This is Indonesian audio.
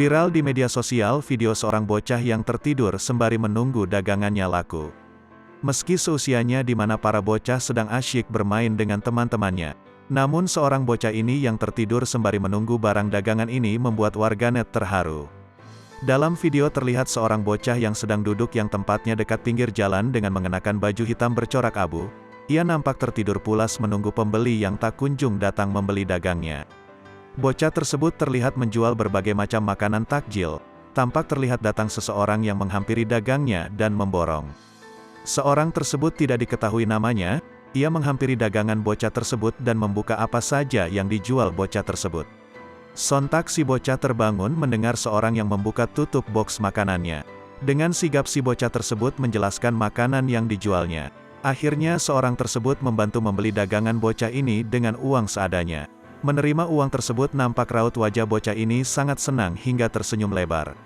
Viral di media sosial video seorang bocah yang tertidur sembari menunggu dagangannya laku. Meski seusianya di mana para bocah sedang asyik bermain dengan teman-temannya, namun seorang bocah ini yang tertidur sembari menunggu barang dagangan ini membuat warganet terharu. Dalam video terlihat seorang bocah yang sedang duduk yang tempatnya dekat pinggir jalan dengan mengenakan baju hitam bercorak abu. Ia nampak tertidur pulas menunggu pembeli yang tak kunjung datang membeli dagangnya. Bocah tersebut terlihat menjual berbagai macam makanan takjil. Tampak terlihat datang seseorang yang menghampiri dagangnya dan memborong. Seorang tersebut tidak diketahui namanya. Ia menghampiri dagangan bocah tersebut dan membuka apa saja yang dijual bocah tersebut. Sontak si bocah terbangun mendengar seorang yang membuka tutup box makanannya. Dengan sigap si bocah tersebut menjelaskan makanan yang dijualnya. Akhirnya seorang tersebut membantu membeli dagangan bocah ini dengan uang seadanya. Menerima uang tersebut nampak raut wajah bocah ini sangat senang hingga tersenyum lebar.